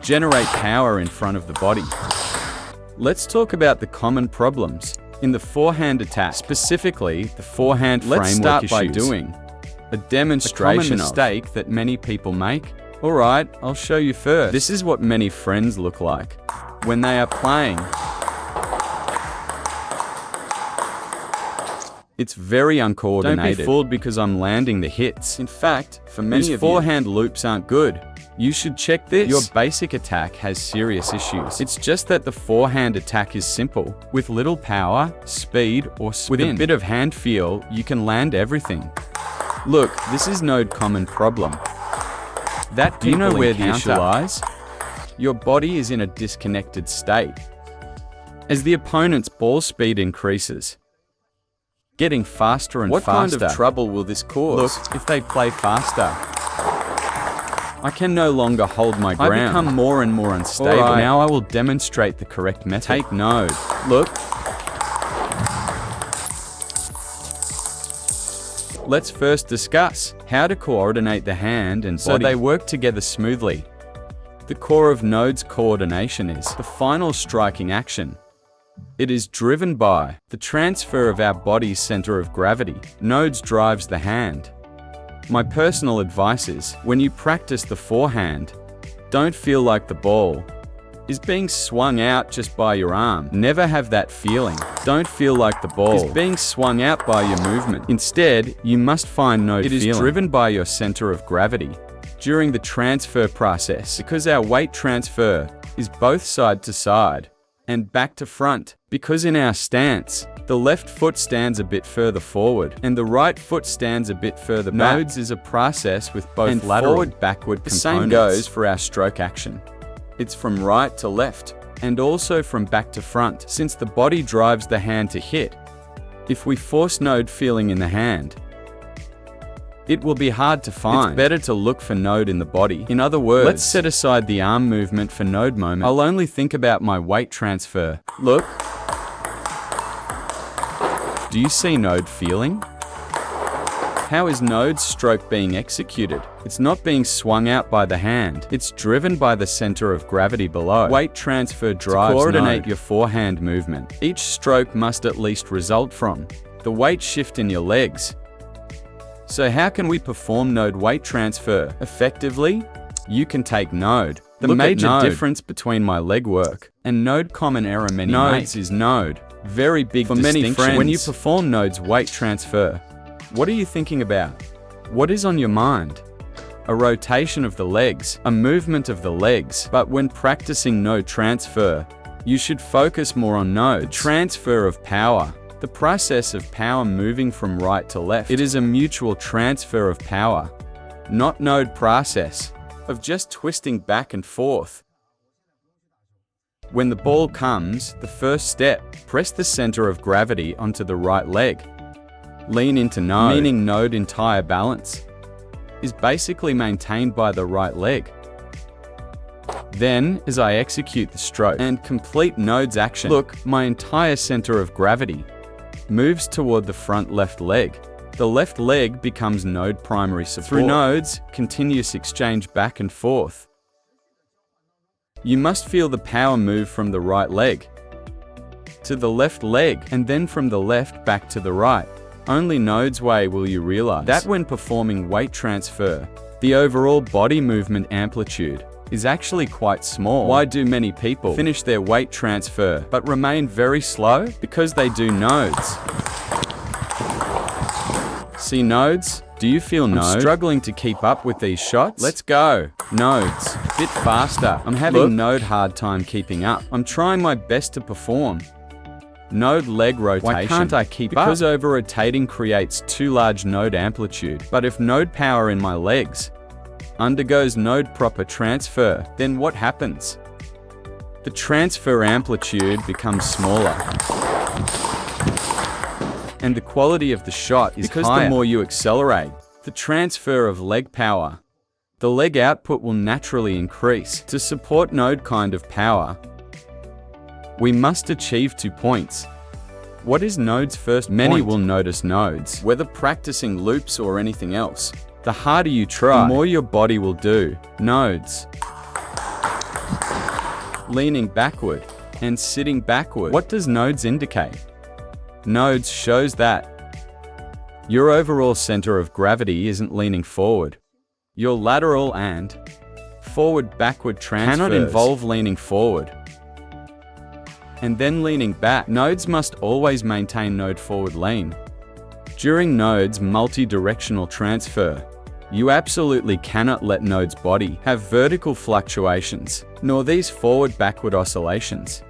generate power in front of the body. Let's talk about the common problems in the forehand attack, specifically the forehand framework issues. Let's start by doing a demonstration of a mistake that many people make. Alright, I'll show you first. This is what many friends look like when they are playing. It's very uncoordinated. Don't be fooled because I'm landing the hits. In fact, for many of you, forehand loops aren't good. You should check this. Your basic attack has serious issues. It's just that the forehand attack is simple. With little power, speed, or spin. With a bit of hand feel, you can land everything. Look, this is no common problem. Do you know where the issue lies? Your body is in a disconnected state. As the opponent's ball speed increases, getting faster and faster. What kind of trouble will this cause? Look, if they play faster, I can no longer hold my ground. I become more and more unstable. Right. Now I will demonstrate the correct method. Take node. Look. Let's first discuss how to coordinate the hand and body so they work together smoothly. The core of node's coordination is the final striking action. It is driven by the transfer of our body's center of gravity. Nodes drives the hand. My personal advice is, when you practice the forehand, don't feel like the ball is being swung out just by your arm. Never have that feeling. Don't feel like the ball is being swung out by your movement. Instead, you must find node feeling. It is driven by your center of gravity during the transfer process, because our weight transfer is both side to side and back to front. Because in our stance, the left foot stands a bit further forward and the right foot stands a bit further back. Nodes is a process with both lateral forward, backward components. The same goes for our stroke action. It's from right to left and also from back to front, since the body drives the hand to hit. If we force node feeling in the hand, it will be hard to find. It's better to look for node in the body. In other words, let's set aside the arm movement for node moment. I'll only think about my weight transfer. Look. Do you see node feeling? How is node's stroke being executed? It's not being swung out by the hand. It's driven by the center of gravity below. Weight transfer drives to coordinate your forehand movement. Each stroke must at least result from the weight shift in your legs. So how can we perform node weight transfer effectively? You can take node. The major difference between my leg work and node common error many nodes is node. Very big for many friends. When you perform node's weight transfer, what are you thinking about? What is on your mind? A rotation of the legs, a movement of the legs. But when practicing node transfer, you should focus more on nodes. The transfer of power. The process of power moving from right to left. It is a mutual transfer of power, not node process of just twisting back and forth. When the ball comes, the first step, press the center of gravity onto the right leg. Lean into node, meaning node entire balance is basically maintained by the right leg. Then, as I execute the stroke and complete node's action, look, my entire center of gravity moves toward the front left leg. The left leg becomes node primary support. Through nodes, continuous exchange back and forth. You must feel the power move from the right leg to the left leg, and then from the left back to the right. Only node's way will you realize that when performing weight transfer, the overall body movement amplitude is actually quite small. Why do many people finish their weight transfer but remain very slow? Because they do nodes. See nodes? Do you feel node? I'm struggling to keep up with these shots. Let's go. Nodes. Bit faster. I'm having node hard time keeping up. I'm trying my best to perform. Node leg rotation. Why can't I keep up? Because over-rotating creates too large node amplitude. But if node power in my legs undergoes node proper transfer, then what happens? The transfer amplitude becomes smaller. And the quality of the shot is higher. Because the more you accelerate the transfer of leg power, the leg output will naturally increase. To support node kind of power, we must achieve 2 points. What is node's first point? Many will notice nodes, whether practicing loops or anything else. The harder you try, the more your body will do nodes. leaning backward, and sitting backward. What does nodes indicate? Nodes shows that your overall center of gravity isn't leaning forward. Your lateral and forward-backward transfers cannot involve leaning forward and then leaning back. Nodes must always maintain node forward lean. During nodes multi-directional transfer, you absolutely cannot let node's body have vertical fluctuations, nor these forward-backward oscillations.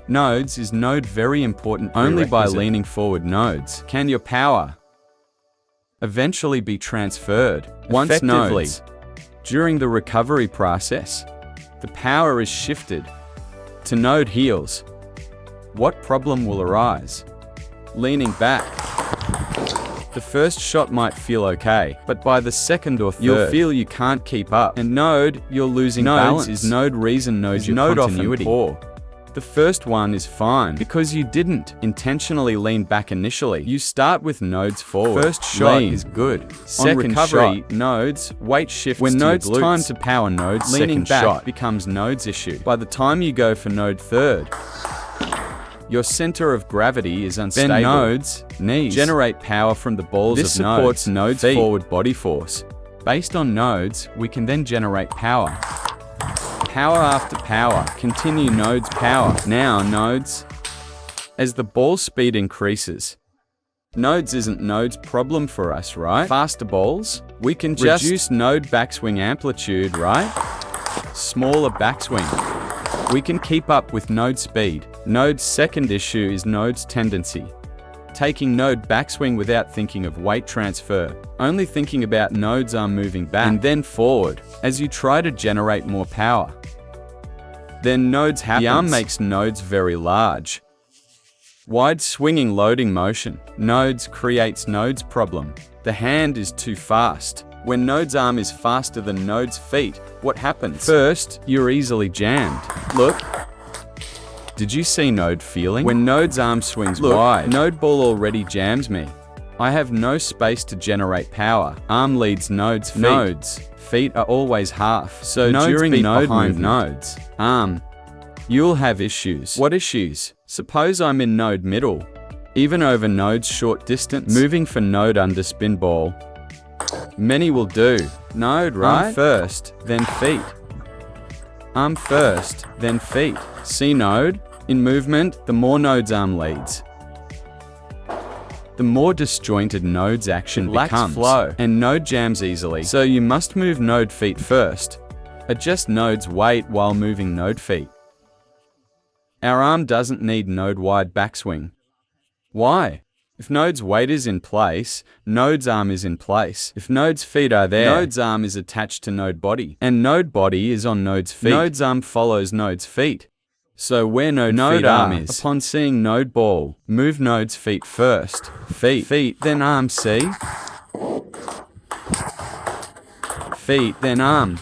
Nodes is node very important. Only by leaning forward nodes can your power eventually be transferred once nodes. During the recovery process, the power is shifted to node heels. What problem will arise? Leaning back. The first shot might feel okay, but by the second or third, you'll feel you can't keep up. And node, you're losing balance. Is node reason nodes your continuity poor. The first one is fine because you didn't intentionally lean back initially. You start with nodes forward. First shot is good. Second recovery, shot, nodes, weight shifts when nodes time to power nodes. Leaning back shot becomes nodes issue. By the time you go for node third, your center of gravity is unstable. Then nodes, knees, generate power from the balls of nodes. This supports nodes' forward body force. Based on nodes, we can then generate power. Power after power, continue nodes power. Now nodes, as the ball speed increases. Nodes isn't nodes problem for us, right? Faster balls, we can just reduce node backswing amplitude, right? Smaller backswing. We can keep up with node speed. Node's second issue is node's tendency. Taking node backswing without thinking of weight transfer, only thinking about node's arm moving back and then forward as you try to generate more power. Then nodes happens. The arm makes nodes very large. Wide swinging loading motion. Nodes creates nodes problem. The hand is too fast. When node's arm is faster than node's feet, what happens? First, you're easily jammed. Look. Did you see node feeling? When node's arm swings wide, node ball already jams me. I have no space to generate power. Arm leads node's feet. Nodes, feet are always half. So during node behind nodes, arm, you'll have issues. What issues? Suppose I'm in node middle, even over node's short distance, moving for node under spin ball. Many will do. Node, right? Arm first, then feet. Arm first, then feet. See node? In movement, the more node's arm leads, the more disjointed node's action becomes, flow, and node jams easily. So you must move node feet first. Adjust node's weight while moving node feet. Our arm doesn't need node wide backswing. Why? If node's weight is in place, node's arm is in place. If node's feet are there, node's arm is attached to node body, and node body is on node's feet. Node's arm follows node's feet. So where node arm is, upon seeing node ball, move node's feet first. Feet, then arm, see? Feet, then arm.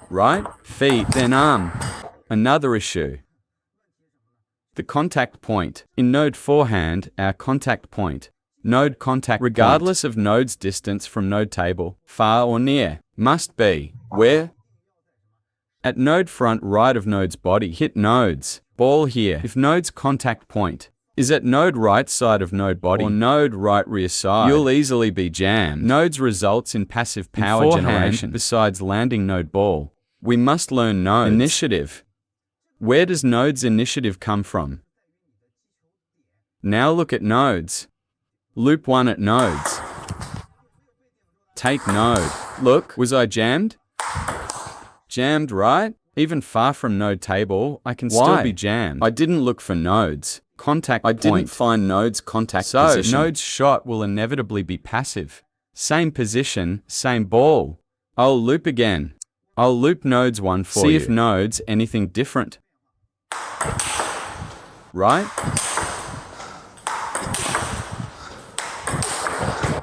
Right? Feet, then arm. Another issue. The contact point. In node forehand, our contact point. Node contact regardless of node's distance from node table, far or near, must be where? At node front right of node's body, hit nodes, ball here. If node's contact point is at node right side of node body or node right rear side, you'll easily be jammed. Nodes results in passive power generation. Besides landing node ball, we must learn nodes. Initiative. Where does node's initiative come from? Now look at nodes. Loop 1 at nodes. Take node. Look, was I jammed? Jammed, right? Even far from node table, I can still be jammed. I didn't look for nodes. Contact point. I didn't find node's contact position. So node's shot will inevitably be passive. Same position, same ball. I'll loop again. I'll loop nodes 1 for you. See if node's anything different. Right?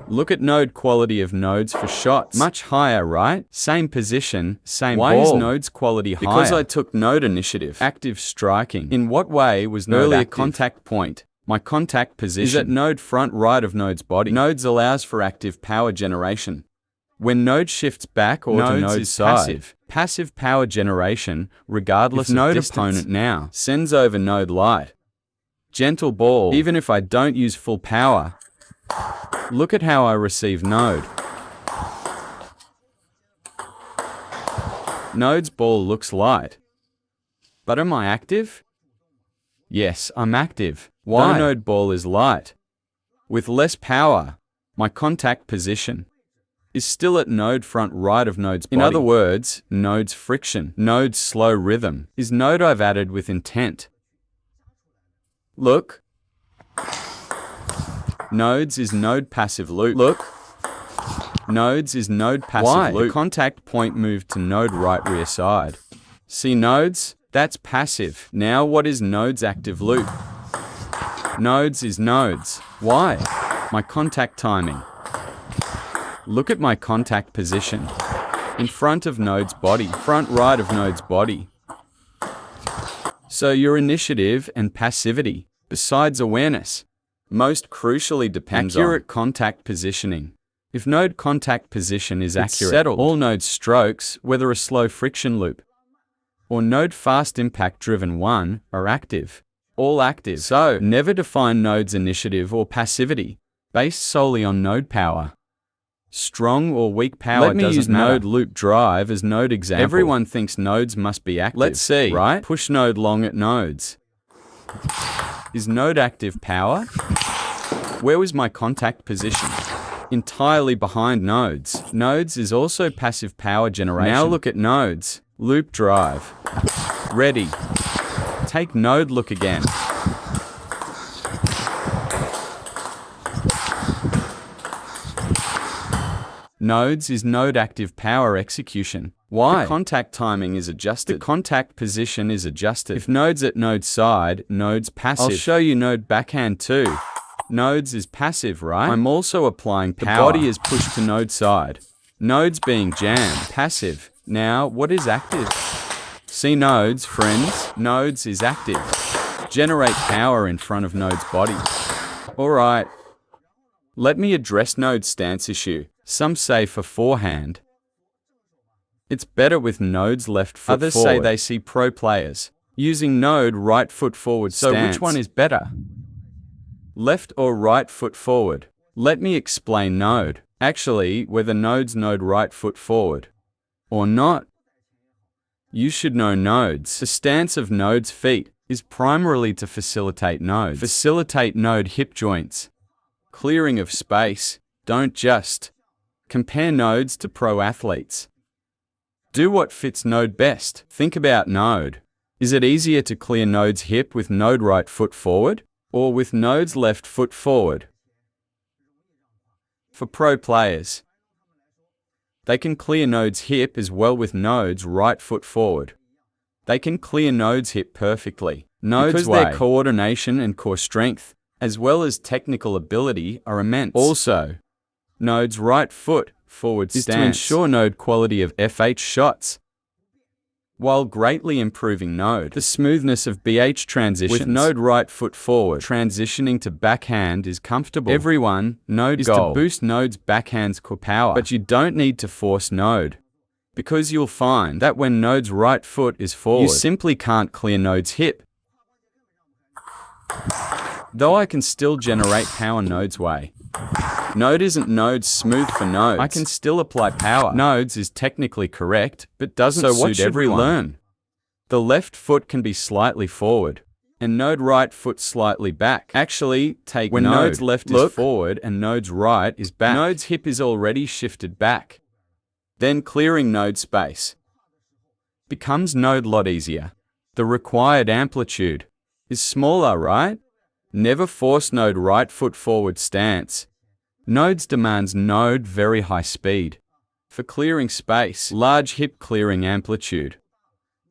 Look at node quality of nodes for shots. Much higher, right? Same position, same ball. Why is node's quality higher? Because I took node initiative. Active striking. In what way was node earlier active? Contact point. My contact position is at node front right of node's body. Nodes allows for active power generation. When node shifts back or to node's side, passive power generation, regardless of node distance. Opponent now sends over node light. Gentle ball, even if I don't use full power. Look at how I receive node. Node's ball looks light. But am I active? Yes, I'm active. Why? The node ball is light. With less power, my contact position is still at node front right of node's body. In other words, node's friction, node's slow rhythm, is node I've added with intent. Look. Nodes is node passive loop. Look. Nodes is node passive loop. The contact point moved to node right rear side. See nodes? That's passive. Now what is nodes active loop? Nodes is nodes. Why? My contact timing. Look at my contact position. In front of node's body, front right of node's body. So your initiative and passivity, besides awareness, most crucially depends on accurate contact positioning. If node contact position is accurate, settled. All node strokes, whether a slow friction loop or node fast impact driven one, are active. All active. So, never define node's initiative or passivity based solely on node power. Strong or weak power doesn't matter. Let me use node loop drive as node example. Everyone thinks nodes must be active. Let's see, right? Push node long at nodes. Is node active power? Where was my contact position? Entirely behind nodes. Nodes is also passive power generation. Now look at nodes. Loop drive. Ready. Take node look again. Nodes is node active power execution. Why? The contact timing is adjusted. The contact position is adjusted. If node's at node side, node's passive. I'll show you node backhand too. Nodes is passive, right? I'm also applying power. The body is pushed to node side. Nodes being jammed. Passive. Now, what is active? See nodes, friends. Nodes is active. Generate power in front of node's body. Alright. Let me address node's stance issue. Some say for forehand, it's better with node's left foot forward. Others say they see pro players using node right foot forward stance. So which one is better? Left or right foot forward? Let me explain node. Actually, whether node's node right foot forward or not, you should know nodes. The stance of node's feet is primarily to facilitate nodes. Facilitate node hip joints. Clearing of space. Don't just compare nodes to pro athletes. Do what fits node best. Think about node. Is it easier to clear node's hip with node right foot forward or with node's left foot forward? For pro players, they can clear node's hip as well with node's right foot forward. They can clear node's hip perfectly. Node's their coordination and core strength, as well as technical ability, are immense. Also, node's right foot forward stance is to ensure node quality of FH shots, while greatly improving node the smoothness of BH transitions. With node right foot forward, transitioning to backhand is comfortable. Everyone, node goal is to boost node's backhand's core power, but you don't need to force node, because you'll find that when node's right foot is forward, you simply can't clear node's hip. Though I can still generate power node's way. Node isn't nodes smooth for nodes. I can still apply power. Nodes is technically correct, but doesn't suit everyone. Learn? The left foot can be slightly forward, and node right foot slightly back. Actually, take when node's left is forward and node's right is back. Node's hip is already shifted back. Then clearing node space becomes node lot easier. The required amplitude is smaller, right? Never force node right foot forward stance. Nodes demands node very high speed. For clearing space, large hip clearing amplitude,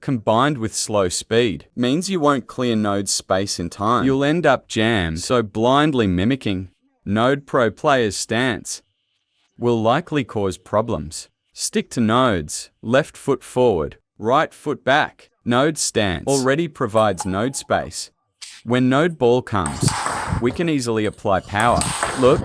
combined with slow speed, means you won't clear node space in time. You'll end up jammed, so blindly mimicking node pro player's stance will likely cause problems. Stick to nodes, left foot forward, right foot back. Node stance already provides node space. When node ball comes, we can easily apply power. Look.